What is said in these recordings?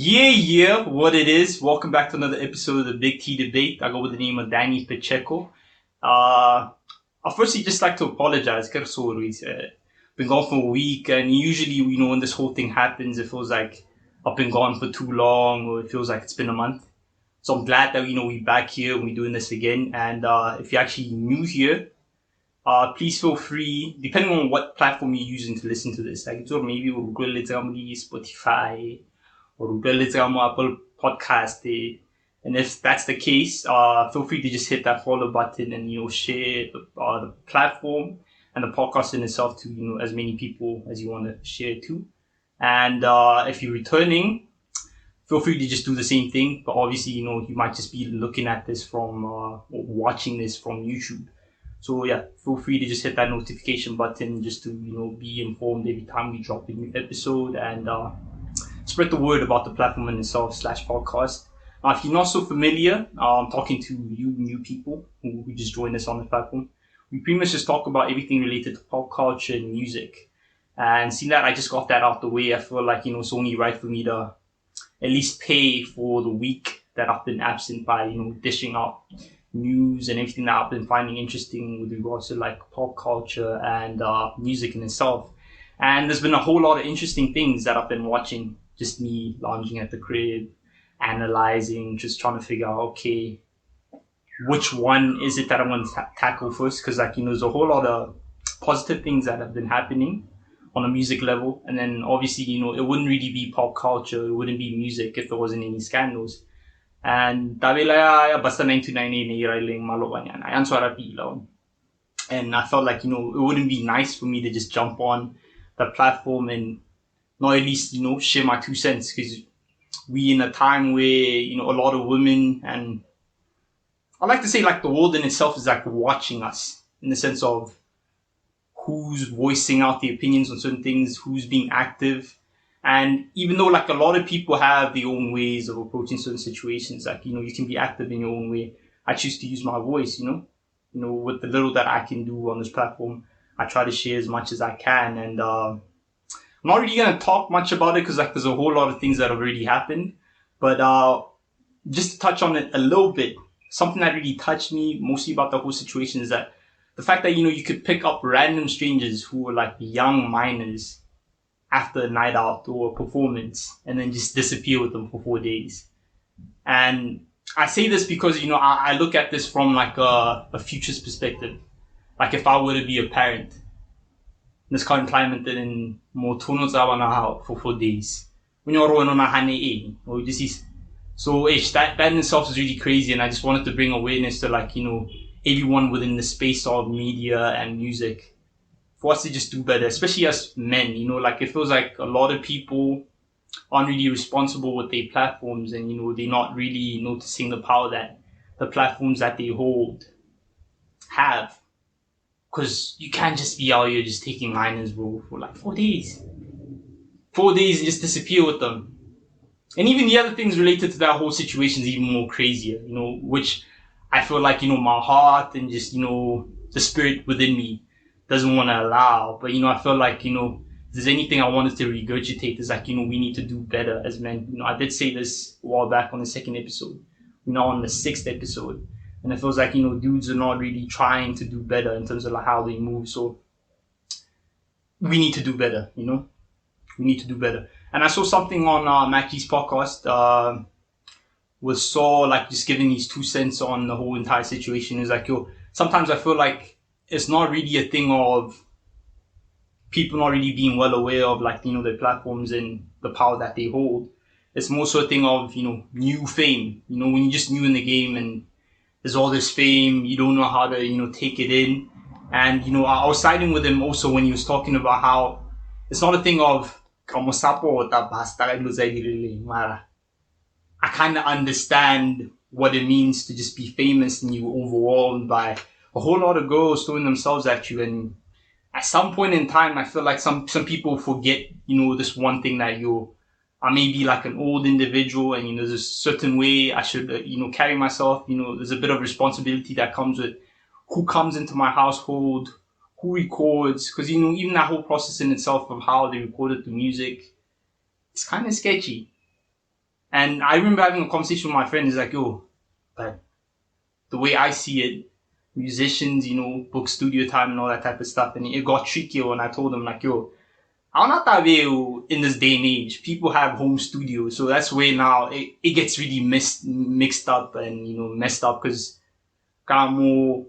What it is. Welcome back to another episode of the Big T Debate. I go with the name of Danny Pacheco. I firstly just like to apologize. Been gone for a week, and usually, when this whole thing happens, it feels like I've been gone for too long, or it feels like it's been a month. So I'm glad that, we're back here and we're doing this again. And if you're actually new here, please feel free, depending on what platform you're using to listen to this. Like, maybe we'll go Spotify, or Apple Podcast. And if that's the case, feel free to just hit that follow button and share the platform and the podcast in itself to as many people as you want to share to. And if you're returning, feel free to just do the same thing. But obviously, you might just be looking at this from or watching this from YouTube. So yeah, feel free to just hit that notification button just to be informed every time we drop a new episode, and spread the word about the platform in itself /podcast. If you're not so familiar, I'm talking to you new people who just joined us on the platform. We pretty much just talk about everything related to pop culture and music. And seeing that I just got that out the way, I feel like it's only right for me to at least pay for the week that I've been absent by dishing out news and everything that I've been finding interesting with regards to like pop culture and music in itself. And there's been a whole lot of interesting things that I've been watching. Just me lounging at the crib, analyzing, just trying to figure out, okay, which one is it that I'm going to tackle first? Because there's a whole lot of positive things that have been happening on a music level. And then obviously, it wouldn't really be pop culture, it wouldn't be music if there wasn't any scandals. And basta 929 and I felt like, it wouldn't be nice for me to just jump on the platform and not at least, share my 2 cents, because we in a time where, a lot of women, and I like to say like the world in itself is like watching us in the sense of who's voicing out the opinions on certain things, who's being active. And even though like a lot of people have their own ways of approaching certain situations, like, you can be active in your own way. I choose to use my voice, with the little that I can do on this platform. I try to share as much as I can, and I'm not really going to talk much about it because like there's a whole lot of things that have already happened. But just to touch on it a little bit, something that really touched me mostly about the whole situation is that the fact that, you could pick up random strangers who were like young minors after a night out or a performance and then just disappear with them for 4 days. And I say this because, I look at this from like a future's perspective. Like if I were to be a parent, this current climate, then more tono tsa for 4 days. When you're on a hane or this is so that in itself is really crazy, and I just wanted to bring awareness to like, everyone within the space of media and music for us to just do better, especially as men, like it feels like a lot of people aren't really responsible with their platforms, and they're not really noticing the power that the platforms that they hold have. Because you can't just be out here just taking liners, bro, for like 4 days. 4 days and just disappear with them. And even the other things related to that whole situation is even more crazier, which I feel like, my heart and just, the spirit within me doesn't want to allow. But, I feel like, if there's anything I wanted to regurgitate is like, we need to do better as men. I did say this a while back on the 2nd episode. We're now on the 6th episode. And it feels like, dudes are not really trying to do better in terms of like how they move. So we need to do better, We need to do better. And I saw something on MashBeatz podcast with Saul, like just giving his 2 cents on the whole entire situation. Is like, sometimes I feel like it's not really a thing of people not really being well aware of like, their platforms and the power that they hold. It's more so a thing of, new fame. When you're just new in the game and there's all this fame, you don't know how to, take it in. And, I was siding with him also when he was talking about how it's not a thing of, I kind of understand what it means to just be famous and you're overwhelmed by a whole lot of girls throwing themselves at you. And at some point in time, I feel like some people forget, this one thing that I may be like an old individual and, there's a certain way I should, carry myself. There's a bit of responsibility that comes with who comes into my household, who records. Because, even that whole process in itself of how they recorded the music, it's kind of sketchy. And I remember having a conversation with my friend. He's like, yo, but the way I see it, musicians, book studio time and all that type of stuff. And it got trickier when I told him, like, yo, I'm not that way in this day and age. People have home studios. So that's where now it gets really mixed up and, messed up because more,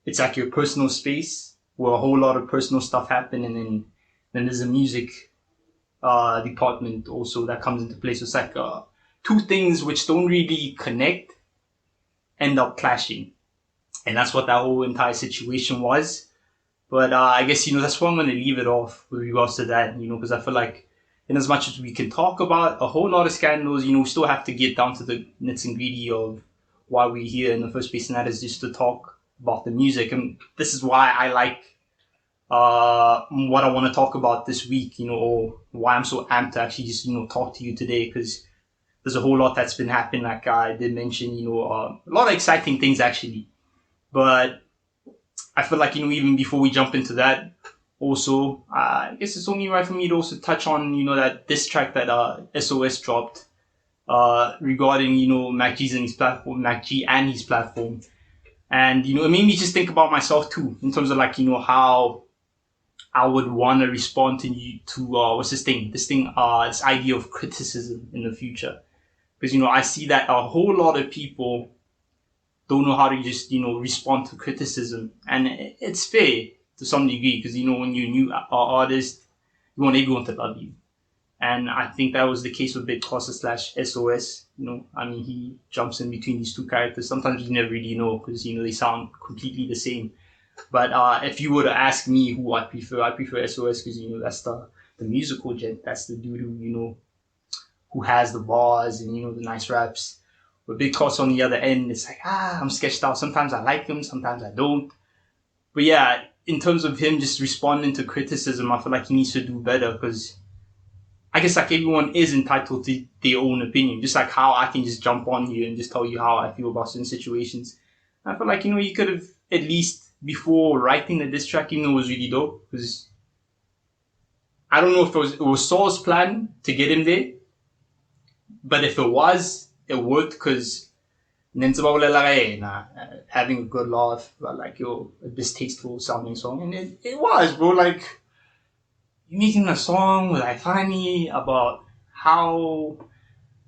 it's like your personal space where a whole lot of personal stuff happen. And then there's a music department also that comes into play. So it's like two things which don't really connect end up clashing. And that's what that whole entire situation was. But I guess, that's why I'm going to leave it off with regards to that, because I feel like in as much as we can talk about a whole lot of scandals, we still have to get down to the nits and gritty of why we're here in the first place, and that is just to talk about the music. And this is why I like what I want to talk about this week, or why I'm so amped to actually just, talk to you today, because there's a whole lot that's been happening. Like I did mention, a lot of exciting things actually. But I feel like, even before we jump into that, also, I guess it's only right for me to also touch on, that diss track that SOS dropped regarding, Mac G's and his platform, Mac G and his platform. And, it made me just think about myself too, in terms of like, how I would want to respond to what's this thing? This idea of criticism in the future. Because, I see that a whole lot of people don't know how to just, respond to criticism. And it's fair to some degree because, when you're a new artist, you want everyone to love you. And I think that was the case with Big Xhosa slash SOS. He jumps in between these two characters. Sometimes you never really know because, they sound completely the same. But if you were to ask me who I prefer SOS because, that's the musical gent. That's the dude who has the bars and, the nice raps. But Big Xhosa on the other end, it's like, I'm sketched out. Sometimes I like him, sometimes I don't. But yeah, in terms of him just responding to criticism, I feel like he needs to do better because I guess like everyone is entitled to their own opinion. Just like how I can just jump on here and just tell you how I feel about certain situations. I feel like, you could have at least before writing the diss track, even though it was really dope, because I don't know if it was Saul's plan to get him there, but if it was, it worked because having a good laugh about like a distasteful sounding song, and it was, bro. Like you're making a song with like funny about how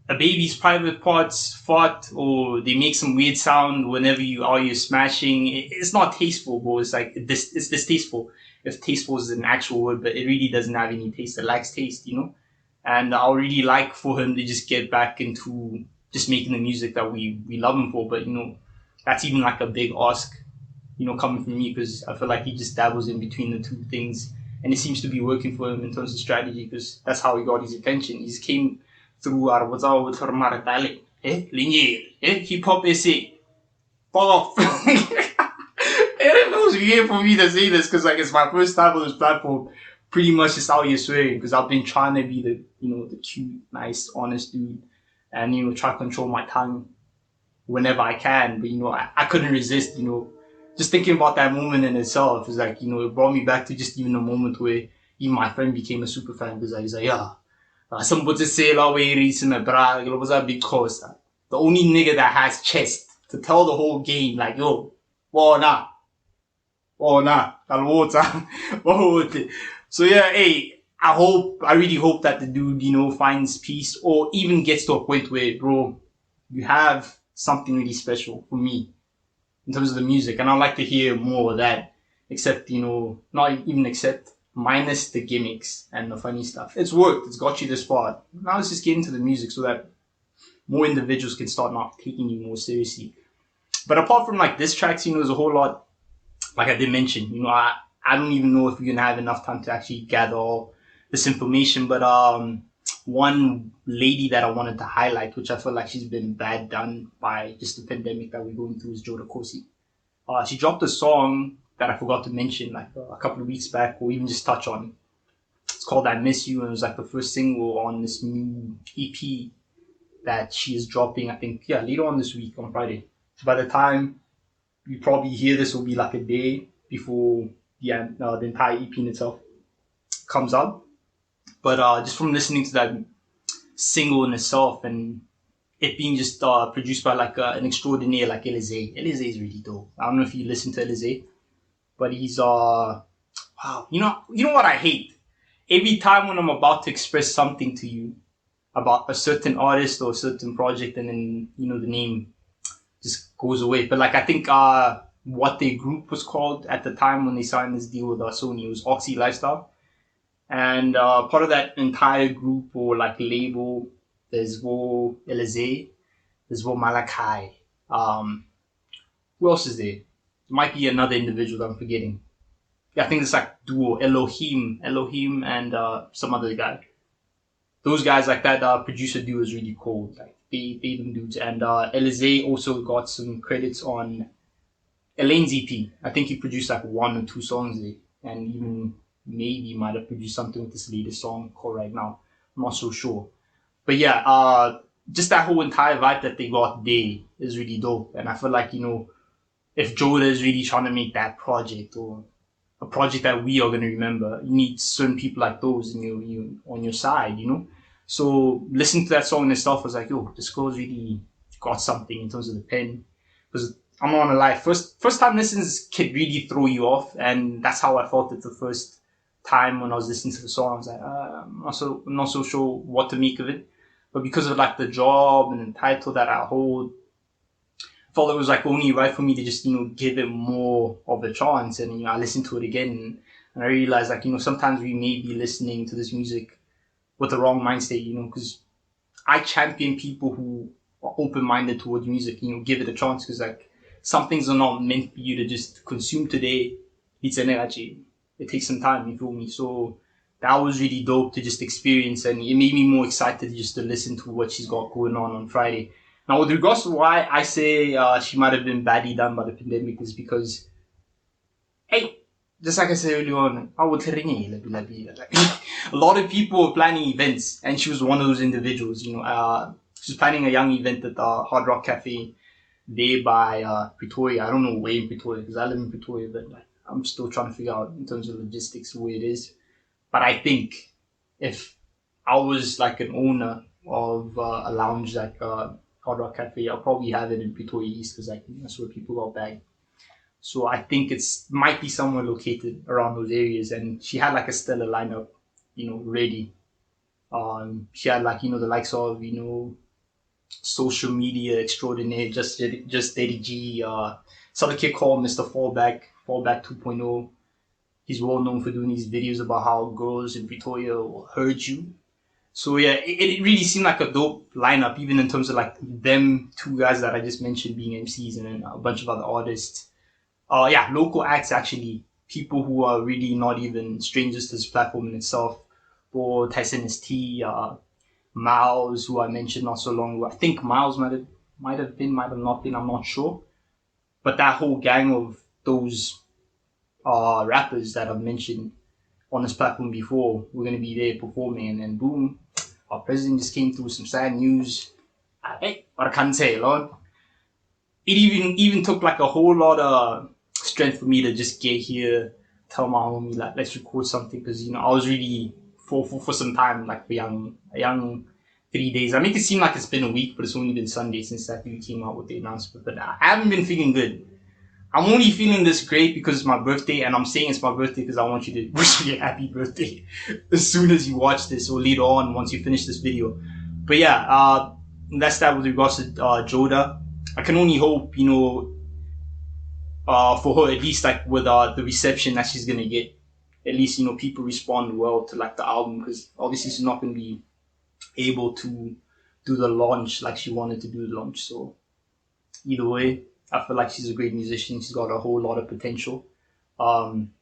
a baby's private parts fought, or they make some weird sound whenever you're smashing. It's not tasteful, bro. It's like it's distasteful. If tasteful is an actual word, but it really doesn't have any taste. It lacks taste, And I would really like for him to just get back into just making the music that we love him for. But that's even like a big ask, coming from me because I feel like he just dabbles in between the two things, and it seems to be working for him in terms of strategy because that's how he got his attention. He came through Arabazao with Maratale, hip hop essay, off. It feels weird for me to say this because like it's my first time on this platform. Pretty much just out here swearing because I've been trying to be the cute, nice, honest dude, and try to control my tongue whenever I can. But I couldn't resist. Just thinking about that moment in itself is like it brought me back to just even a moment where even my friend became a super fan because he's like, yeah. Somebody say la way reason bra, it was a big Xhosa. The only nigga that has chest to tell the whole game, like, yo, nah, water. So yeah, hey, I really hope that the dude, finds peace or even gets to a point where, bro, you have something really special for me in terms of the music. And I'd like to hear more of that, except, not even except minus the gimmicks and the funny stuff. It's worked. It's got you this far. Now let's just get into the music so that more individuals can start not taking you more seriously. But apart from like diss tracks, there's a whole lot, like I did mention, I don't even know if we're going to have enough time to actually gather all this information. But one lady that I wanted to highlight, which I feel like she's been bad done by just the pandemic that we're going through, is Joda Kgosi. She dropped a song that I forgot to mention like a couple of weeks back, or even just touch on. It's called I Miss You, and it was like the first single on this new EP that she is dropping, I think, later on this week on Friday. So by the time you probably hear this, will be like a day before the entire EP in itself comes out. But just from listening to that single in itself and it being just produced by like an extraordinaire like Elize. Elize is really dope. I don't know if you listen to Elize, but he's wow. You know what I hate? Every time when I'm about to express something to you about a certain artist or a certain project, and then the name just goes away. But like I think what their group was called at the time when they signed this deal with Sony, it was Oxy Lifestyle. And part of that entire group or like label, there's Wo Elize, there's Wo Malachi. Um, who else is there? Might be another individual that I'm forgetting. Yeah, I think it's like duo Elohim, and some other guy. Those guys like that producer duo is really cool. Like they them dudes. And Elize also got some credits on Elaine's EP. I think he produced like one or two songs there, and even maybe might have produced something with this latest song called Right Now. I'm not so sure. But yeah, just that whole entire vibe that they got there is really dope. And I feel like, if Joda is really trying to make that project or a project that we are going to remember, you need certain people like those on your side. So listening to that song itself was like, yo, this girl's really got something in terms of the pen. Because I'm not gonna lie, first time listens can really throw you off, and that's how I felt it the first time when I was listening to the song. I was like, I'm not so sure what to make of it. But because of like the job and the title that I hold, felt it was like only right for me to just give it more of a chance. And I listened to it again, and I realized like sometimes we may be listening to this music with the wrong mind state, because I champion people who are open minded towards music. Give it a chance, because like some things are not meant for you to just consume today. It's an energy. It takes some time. You feel me? So that was really dope to just experience, and it made me more excited just to listen to what she's got going on Friday. Now, with regards to why I say she might have been badly done by the pandemic, is because, hey, just like I said earlier on, I would like, a lot of people were planning events, and she was one of those individuals. She was planning a young event at the Hard Rock Cafe there by Pretoria. I don't know where in Pretoria, because I live in Pretoria, but like, I'm still trying to figure out in terms of logistics where it is. But I think if I was like an owner of a lounge like Hard Rock Cafe, I'll probably have it in Pretoria East, because like that's where people got back. So I think it's might be somewhere located around those areas. And she had like a stellar lineup, ready. She had like the likes of social media extraordinaire, just Daddy G, some kid called Mr. Fallback 2.0. He's well known for doing these videos about how girls in Pretoria will hurt you. So yeah, it really seemed like a dope lineup, even in terms of like them two guys that I just mentioned being MCs, and then a bunch of other artists. Yeah, local acts actually, people who are really not even strangers to this platform in itself. Or Tyson ST, Miles, who I mentioned not so long ago. I think Miles might have not been, I'm not sure. But that whole gang of those rappers that I've mentioned on this platform before, we're gonna be there performing, and then boom, our president just came through some sad news. Hey, what I can't say, Lord. It even took like a whole lot of strength for me to just get here, tell my homie like let's record something, because I was really for some time, like a young 3 days. I make it seem like it's been a week, but it's only been Sunday since that dude came out with the announcement. But I haven't been feeling good. I'm only feeling this great because it's my birthday, and I'm saying it's my birthday because I want you to wish me a happy birthday as soon as you watch this, or later on once you finish this video. But yeah, that's that with regards to Joda. I can only hope, for her, at least like with the reception that she's gonna get, at least people respond well to like the album, because obviously she's not gonna be able to do the launch like she wanted to do the launch. So either way, I feel like she's a great musician. She's got a whole lot of potential. Um,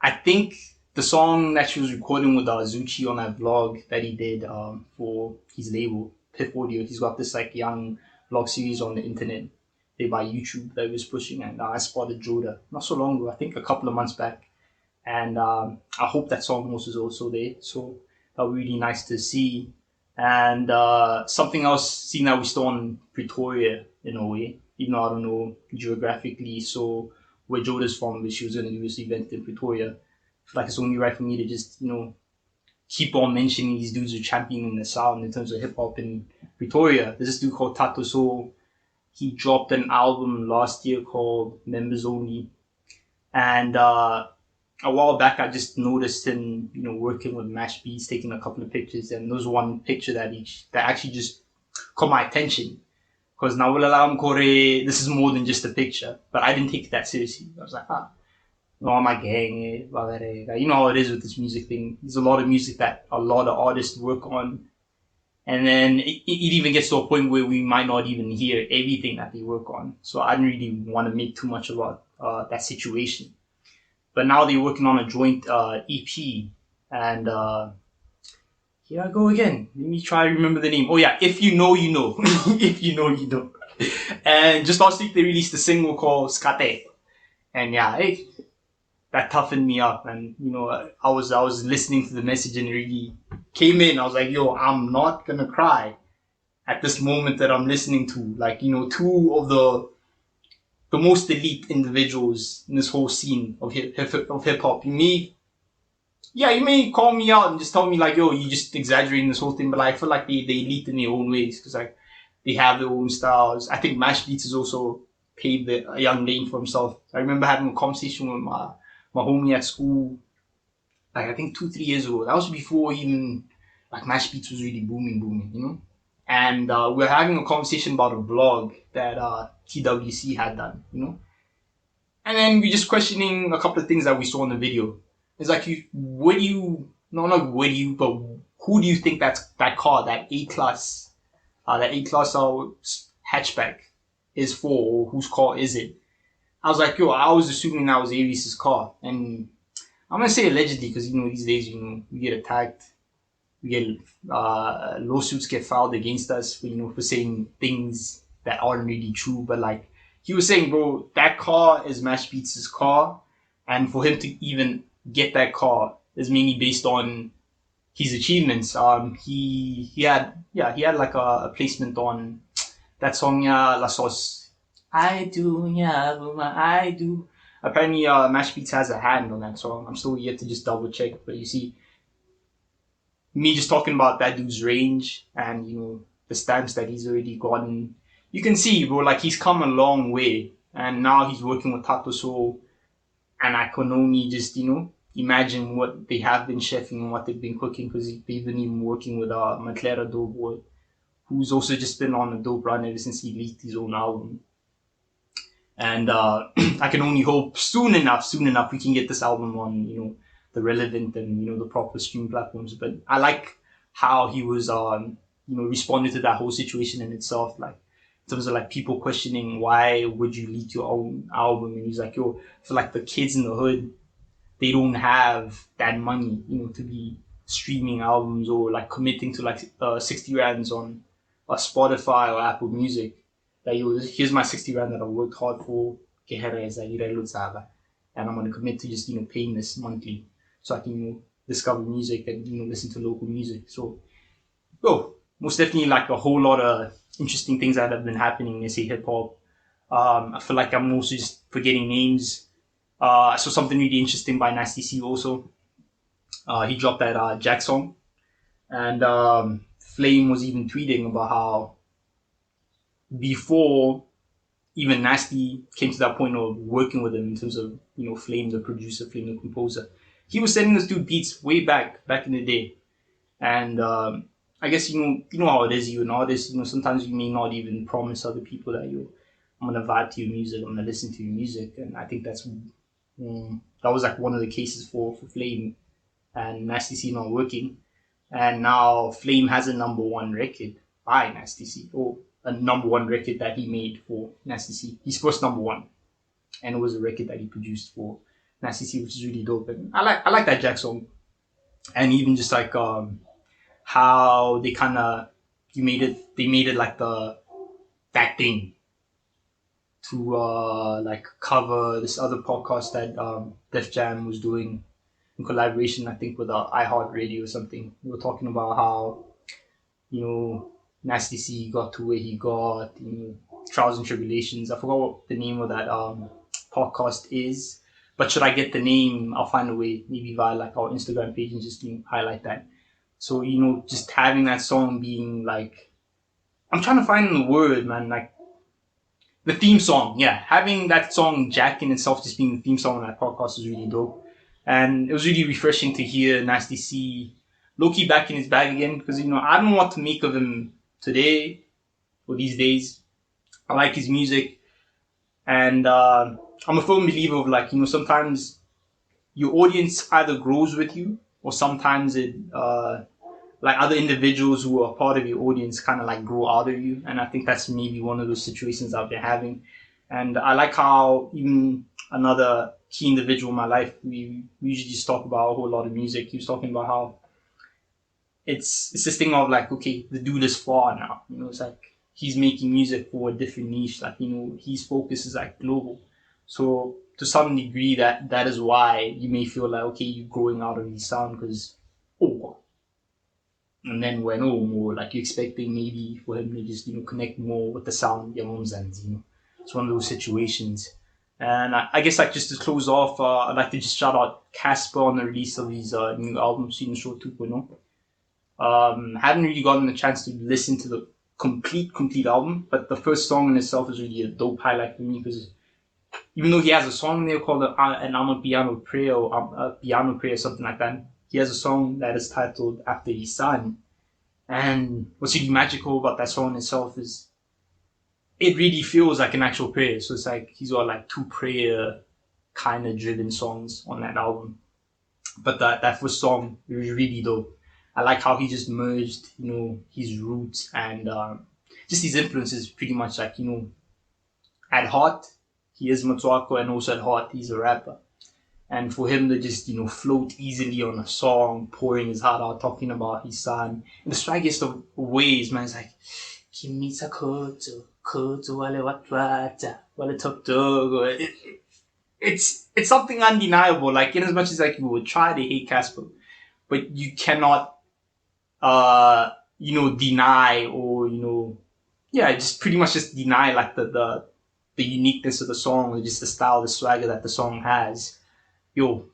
I think the song that she was recording with Zuchi on that vlog that he did for his label, Piff Audio, he's got this like young vlog series on the internet there by YouTube that he was pushing, and I spotted Joda not so long ago, I think a couple of months back, and I hope that song is also there. So that would be really nice to see. And something else, seeing that we're still on Pretoria in a way, even though I don't know geographically, so where Joda's from, but she was going to do this event in Pretoria. I feel like it's only right for me to just, keep on mentioning these dudes who are championing the sound in terms of hip hop in Pretoria. There's this dude called Thato. So he dropped an album last year called Members Only, and a while back I just noticed him, working with MashBeatz, taking a couple of pictures, and there was one picture that actually just caught my attention. Because now this is more than just a picture, but I didn't take it that seriously. I was like, no, my gang, you know how it is with this music thing. There's a lot of music that a lot of artists work on, and then it even gets to a point where we might not even hear everything that they work on. So I didn't really want to make too much about that situation. But now they're working on a joint EP, and here I go again. Let me try to remember the name. Oh yeah, If You Know, You Know. If You Know, You Know. And just last week they released a single called Skate. And yeah, that toughened me up. And I was listening to the message and it really came in. I was like, yo, I'm not gonna cry at this moment that I'm listening to. Like, two of the most elite individuals in this whole scene of hip hop. You may call me out and just tell me like, yo, you just exaggerating this whole thing, but I feel like they elite in their own ways because like they have their own styles. I think MashBeatz has also paved a young lane for himself. I remember having a conversation with my homie at school, like I think 2-3 years ago. That was before even like MashBeatz was really booming, And we were having a conversation about a blog that TWC had done, And then we just questioning a couple of things that we saw in the video. It's like, who do you think that car, that A-Class hatchback is for, or whose car is it? I was like, yo, I was assuming that was Aries' car. And I'm going to say allegedly because, these days, we get attacked. We get lawsuits get filed against us for saying things that aren't really true. But like he was saying, bro, that car is MashBeatz' car. And for him to even get that car is mainly based on his achievements. He had like a placement on that song, La Sauce. I do, yeah, I do. Apparently, MashBeatz has a hand on that song. I'm still yet to just double check, but you see, me just talking about that dude's range and the stamps that he's already gotten, you can see, bro, like he's come a long way, and now he's working with Thato Soul, and I can only just imagine what they have been chefing and what they've been cooking, because they've been even working with Matlera Doughboy, who's also just been on a dope run ever since he leaked his own album. And I can only hope soon enough we can get this album on the relevant and the proper stream platforms. But I like how he was responding to that whole situation in itself, like in terms of like people questioning why would you leak your own album, and he's like, yo, for like the kids in the hood, they don't have that money to be streaming albums or like committing to like 60 rands on Spotify or Apple Music. That here's my 60 rand that I worked hard for, and I'm gonna commit to just paying this monthly so I can discover music and listen to local music. So most definitely like a whole lot of interesting things that have been happening in hip hop. I feel like I'm also just forgetting names. I saw something really interesting by Nasty C also. He dropped that Jack song, and Flame was even tweeting about how before even Nasty came to that point of working with him in terms of Flame the producer, Flame the composer, he was sending this dude beats way back in the day. And I guess you know how it is. You're an artist. Sometimes you may not even promise other people that I'm gonna vibe to your music, I'm gonna listen to your music. And I think that was like one of the cases for Flame and Nasty C not working. And now Flame has a number one record by Nasty C, or a number one record that he made for Nasty C. His first number one, and it was a record that he produced for Nasty C, which is really dope. And I like that Jack song, and even just like how they kind of made it like that thing to like cover this other podcast that Def Jam was doing in collaboration, I think with iHeartRadio or something. We were talking about how Nasty C got to where he got, trials and tribulations. I forgot what the name of that podcast is, but should I get the name, I'll find a way, maybe via like our Instagram page, and just highlight that. So, just having that song being like, I'm trying to find the word, man, like the theme song. Yeah, having that song Jack in itself just being the theme song on that podcast was really dope. And it was really refreshing to hear Nasty C Loki back in his bag again, because, I don't know what to make of him today or these days. I like his music, and I'm a firm believer of, like, sometimes your audience either grows with you, or sometimes it like other individuals who are part of your audience kind of like grow out of you. And I think that's maybe one of those situations I've been having. And I like how even another key individual in my life, we usually just talk about a whole lot of music. He was talking about how it's this thing of like, okay, the dude is far now. It's like he's making music for a different niche. Like, his focus is like global. So to some degree, that is why you may feel like, okay, you're growing out of his sound because, oh, and then when more like you're expecting maybe for him to just connect more with the sound, and it's one of those situations. And I guess, like, just to close off, I'd like to just shout out Cassper on the release of his new album Sweden Show 2.0. Haven't really gotten the chance to listen to the complete album, but the first song in itself is really a dope highlight for me, because even though he has a song there called an amapiano prayer, or a piano prayer, something like that, he has a song that is titled After His Son. And what's really magical about that song itself is it really feels like an actual prayer. So it's like he's got like two prayer kind of driven songs on that album. But that first song is really dope. I like how he just merged, his roots and just his influences pretty much, like, at heart, he is Motswako, and also at heart, he's a rapper. And for him to just, float easily on a song, pouring his heart out, talking about his son, in the strangest of ways, man, it's like, Kimisa koto, koto wale watwata, wale toktogo. It's something undeniable. Like, in as much as like you would try to hate Casper, but you cannot, deny, or yeah, just pretty much just deny like the uniqueness of the song, or just the style, the swagger that the song has. Yo,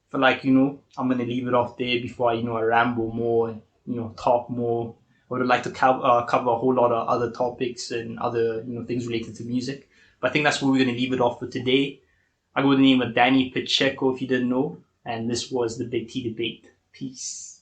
feel like, I'm gonna leave it off there before I ramble more, talk more. I would like to cover a whole lot of other topics and other things related to music, but I think that's where we're gonna leave it off for today. I go with the name of Danny Pacheco, if you didn't know, and this was the Big T Debate. Peace.